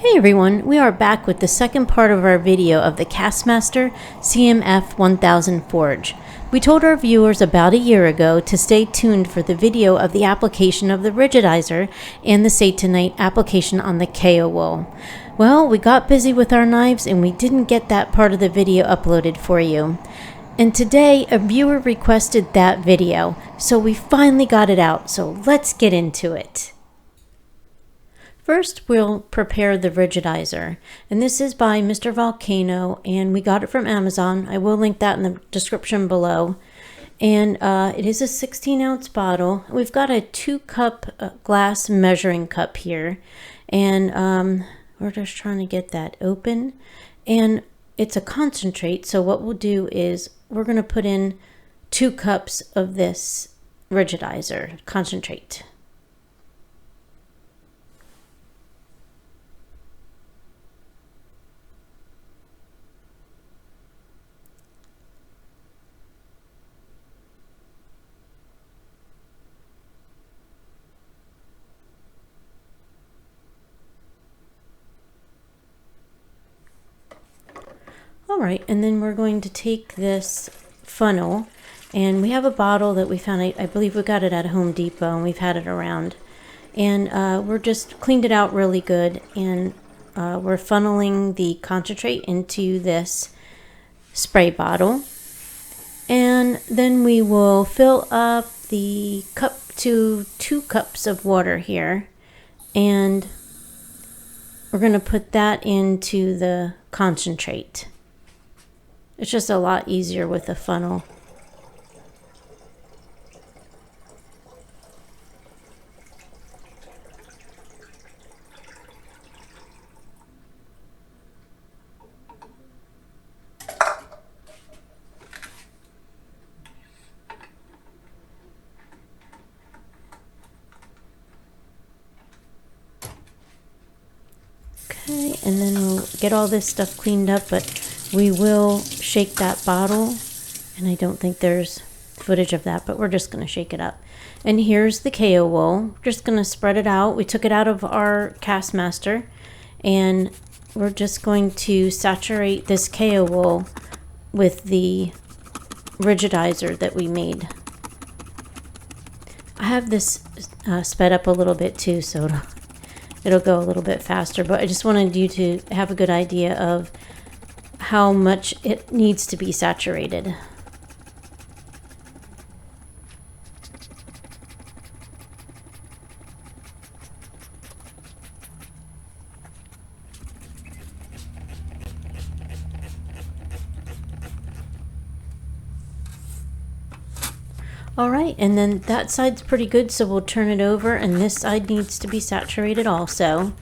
Hey everyone, we are back with the second part of our video of the Castmaster CMF 1000 Forge. We told our viewers about a year ago to stay tuned for the video of the application of the Rigidizer and the Satanite application on the kaowool. Well, we got busy with our knives and we didn't get that part of the video uploaded for you. And today a viewer requested that video, so we finally got it out, so let's get into it. First, we'll prepare the Rigidizer, and this is by Mr. Volcano, and we got it from Amazon. I will link that in the description below. And it is a 16-ounce bottle. We've got a 2-cup glass measuring cup here, and we're just trying to get that open. And it's a concentrate, so what we'll do is we're going to put in 2 cups of this Rigidizer concentrate. Alright, and then we're going to take this funnel, and we have a bottle that we found, I believe we got it at Home Depot, and we've had it around. And we're just cleaned it out really good, and we're funneling the concentrate into this spray bottle. And then we will fill up the cup to 2 cups of water here, and we're going to put that into the concentrate. It's just a lot easier with a funnel. Okay, and then we'll get all this stuff cleaned up, but we will shake that bottle, and I don't think there's footage of that, but we're just going to shake it up. And here's the kaowool. We're just going to spread it out. We took it out of our Castmaster, and we're just going to saturate this kaowool with the Rigidizer that we made. I have this sped up a little bit too, so it'll go a little bit faster, but I just wanted you to have a good idea of how much it needs to be saturated. Alright, and then that side's pretty good, so we'll turn it over, and this side needs to be saturated also.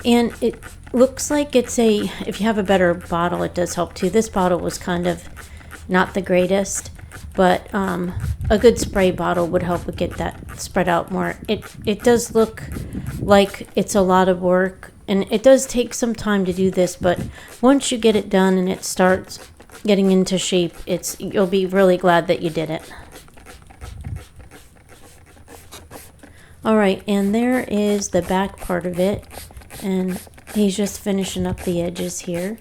And it looks like it's if you have a better bottle, it does help too. This bottle was kind of not the greatest, but a good spray bottle would help with get that spread out more. It does look like it's a lot of work, and it does take some time to do this, but once you get it done and it starts getting into shape, you'll be really glad that you did it. Alright, and there is the back part of it, and he's just finishing up the edges here.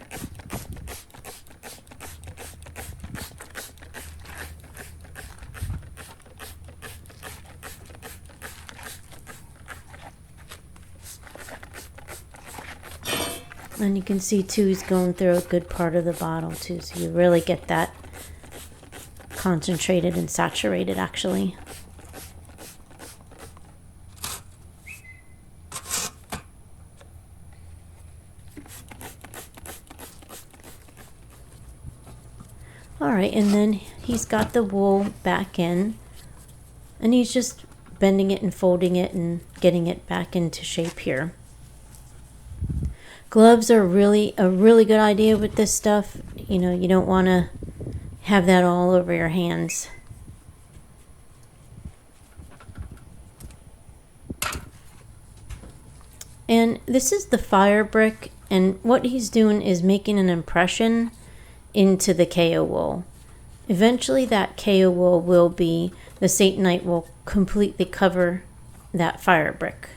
And you can see too, he's going through a good part of the bottle too, so you really get that concentrated and saturated actually. Alright, and then he's got the wool back in, and he's just bending it and folding it and getting it back into shape here. Gloves are a really good idea with this stuff. You know, you don't want to have that all over your hands. And this is the fire brick, and what he's doing is making an impression into the kaowool. Eventually that kaowool the Satanite will completely cover that fire brick.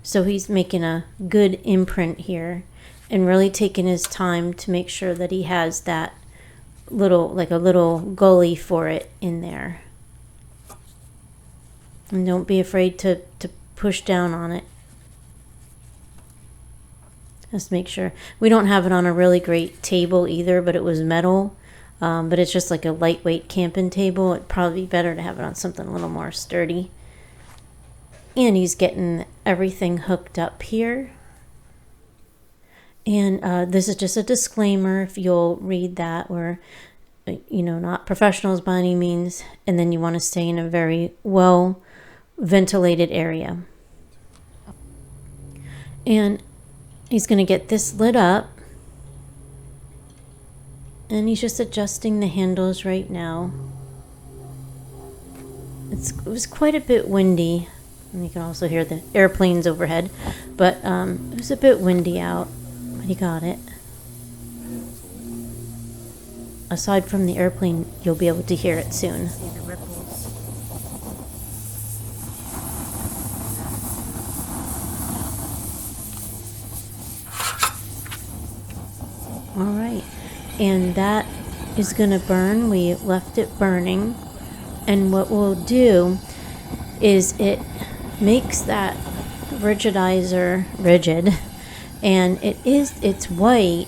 So he's making a good imprint here and really taking his time to make sure that he has that little, like a little gully for it in there. And don't be afraid to push down on it. Just make sure. We don't have it on a really great table either, but it was metal. But it's just like a lightweight camping table. It'd probably be better to have it on something a little more sturdy. And he's getting everything hooked up here. And this is just a disclaimer, if you'll read that, where, you know, not professionals by any means. And then you want to stay in a very well ventilated area. And he's going to get this lit up. And he's just adjusting the handles right now. It was quite a bit windy. And you can also hear the airplanes overhead. But it was a bit windy out. But he got it. Aside from the airplane, you'll be able to hear it soon. See the ripples. All right. And that is going to burn. We left it burning. And what we'll do is it makes that Rigidizer rigid. And it's white.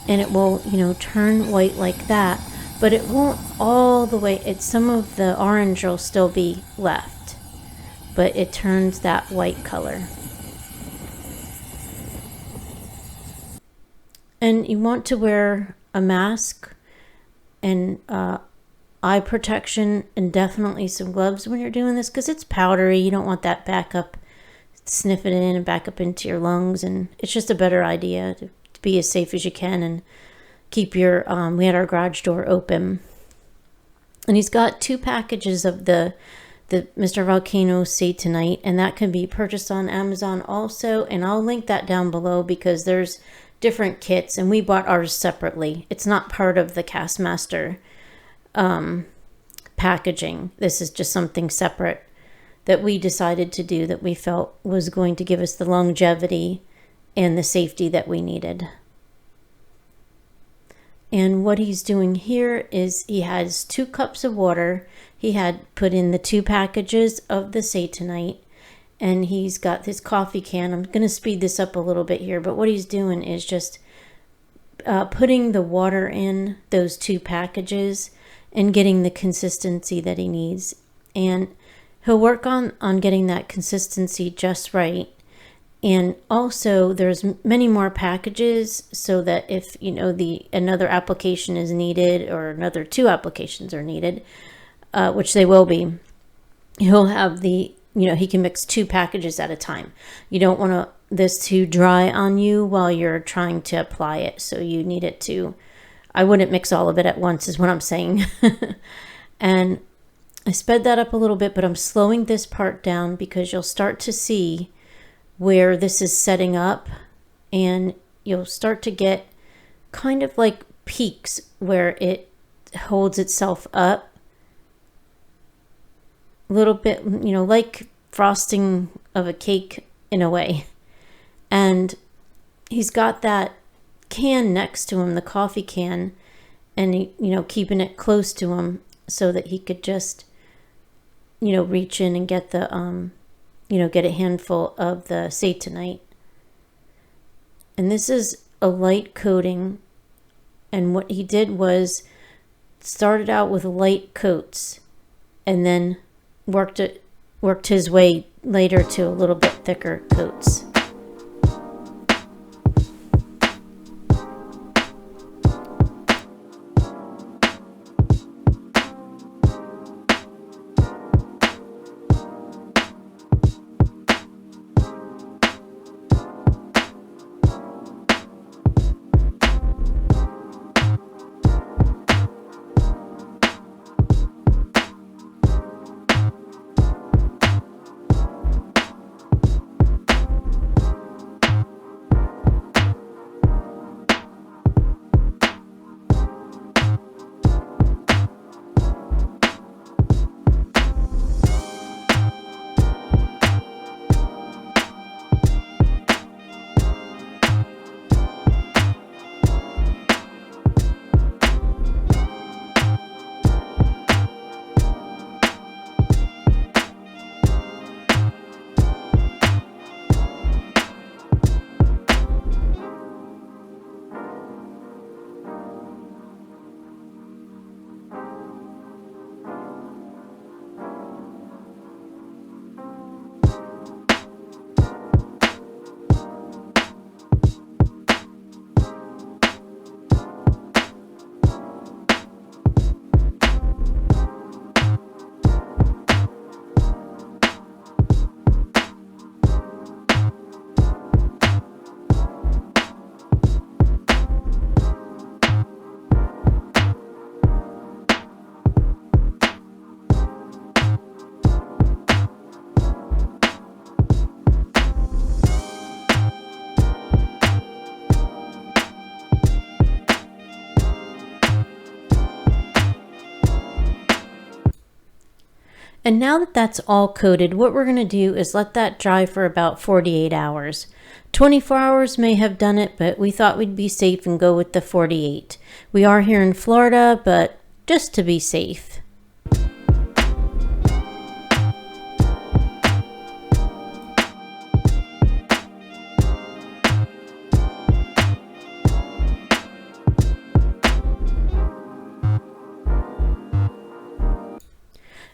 And it will, you know, turn white like that. But it won't all the way. Some of the orange will still be left. But it turns that white color. And you want to wear a mask and eye protection and definitely some gloves when you're doing this, because it's powdery. You don't want that back up, sniff it in and back up into your lungs. And it's just a better idea to be as safe as you can and keep your, we had our garage door open. And he's got 2 packages of the Mr. Volcano Satanite, and that can be purchased on Amazon also. And I'll link that down below because there's different kits, and we bought ours separately. It's not part of the Castmaster packaging. This is just something separate that we decided to do that we felt was going to give us the longevity and the safety that we needed. And what he's doing here is he has 2 cups of water. He had put in the 2 packages of the Satanite. And he's got this coffee can. I'm going to speed this up a little bit here. But what he's doing is just putting the water in those 2 packages and getting the consistency that he needs. And he'll work on getting that consistency just right. And also there's many more packages so that if, you know, another application is needed or another 2 applications are needed, which they will be, he'll have he can mix 2 packages at a time. You don't want this to dry on you while you're trying to apply it. So you need it to, I wouldn't mix all of it at once is what I'm saying. And I sped that up a little bit, but I'm slowing this part down because you'll start to see where this is setting up, and you'll start to get kind of like peaks where it holds itself up. A little bit, you know, like frosting of a cake in a way. And he's got that can next to him, the coffee can, and he, you know, keeping it close to him so that he could just, you know, reach in and get the get a handful of the Satanite. And this is a light coating, and what he did was started out with light coats and then worked his way later to a little bit thicker coats. And now that that's all coated, what we're going to do is let that dry for about 48 hours. 24 hours may have done it, but we thought we'd be safe and go with the 48. We are here in Florida, but just to be safe.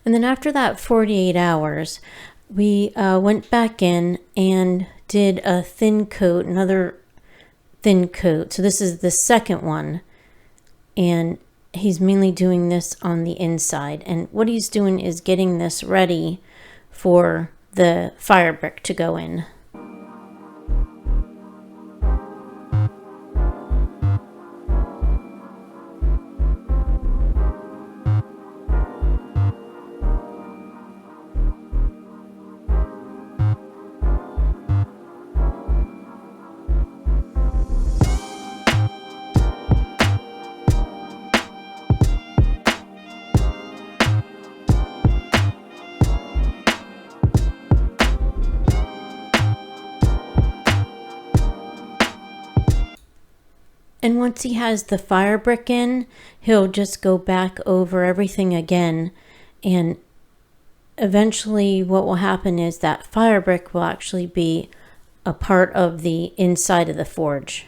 And then after that 48 hours, we went back in and did a thin coat, another thin coat. So this is the second one. And he's mainly doing this on the inside. And what he's doing is getting this ready for the fire brick to go in. And once he has the fire brick in, he'll just go back over everything again. And eventually what will happen is that fire brick will actually be a part of the inside of the forge.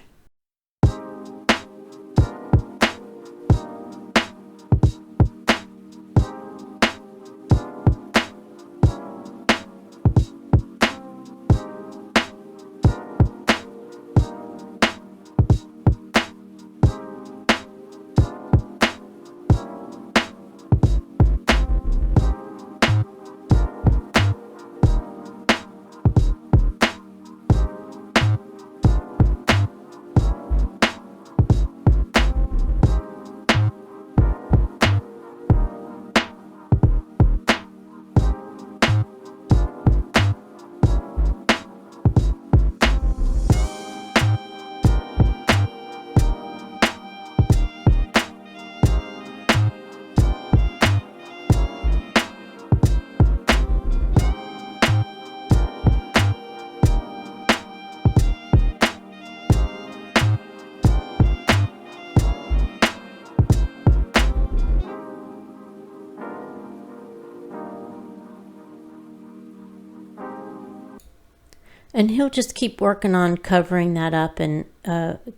And he'll just keep working on covering that up and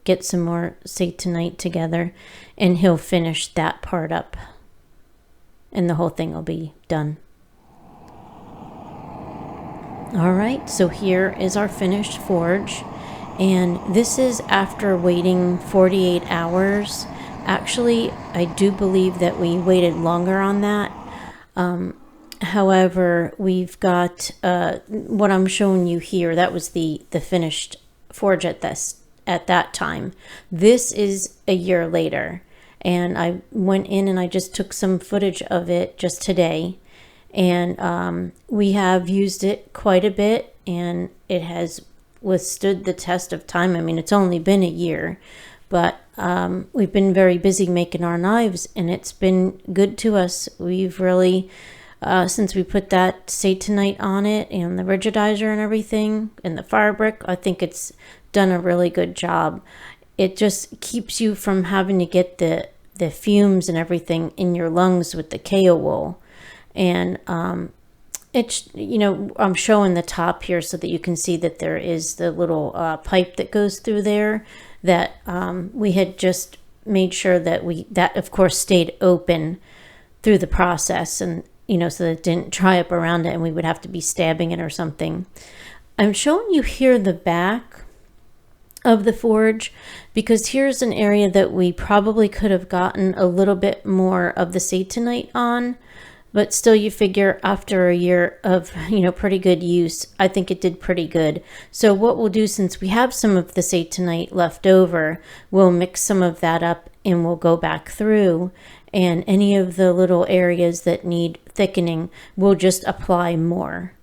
get some more Satanite together, and he'll finish that part up. And the whole thing will be done. All right, so here is our finished forge. And this is after waiting 48 hours. Actually, I do believe that we waited longer on that. However, we've got what I'm showing you here. That was the finished forge at that time. This is a year later, and I went in and I just took some footage of it just today, and we have used it quite a bit, and it has withstood the test of time. I mean, it's only been a year, but we've been very busy making our knives, and it's been good to us. We've really since we put that Satanite on it and the Rigidizer and everything and the fire brick, I think it's done a really good job. It just keeps you from having to get the fumes and everything in your lungs with the kaowool. And it's, you know, I'm showing the top here so that you can see that there is the little pipe that goes through there that we had just made sure that that of course stayed open through the process, and you know, so that it didn't dry up around it and we would have to be stabbing it or something. I'm showing you here the back of the forge because here's an area that we probably could have gotten a little bit more of the Satanite on, but still you figure after a year of, you know, pretty good use, I think it did pretty good. So what we'll do, since we have some of the Satanite left over, we'll mix some of that up and we'll go back through, and any of the little areas that need thickening, we'll just apply more.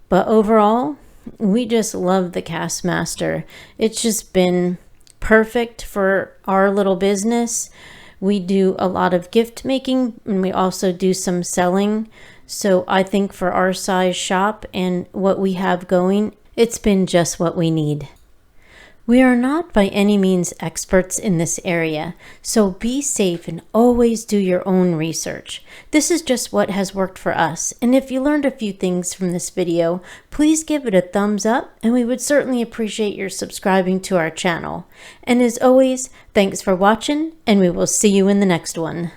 But overall, we just love the Castmaster. It's just been perfect for our little business. We do a lot of gift making, and we also do some selling. So I think for our size shop and what we have going, it's been just what we need. We are not by any means experts in this area, so be safe and always do your own research. This is just what has worked for us, and if you learned a few things from this video, please give it a thumbs up, and we would certainly appreciate your subscribing to our channel. And as always, thanks for watching, and we will see you in the next one.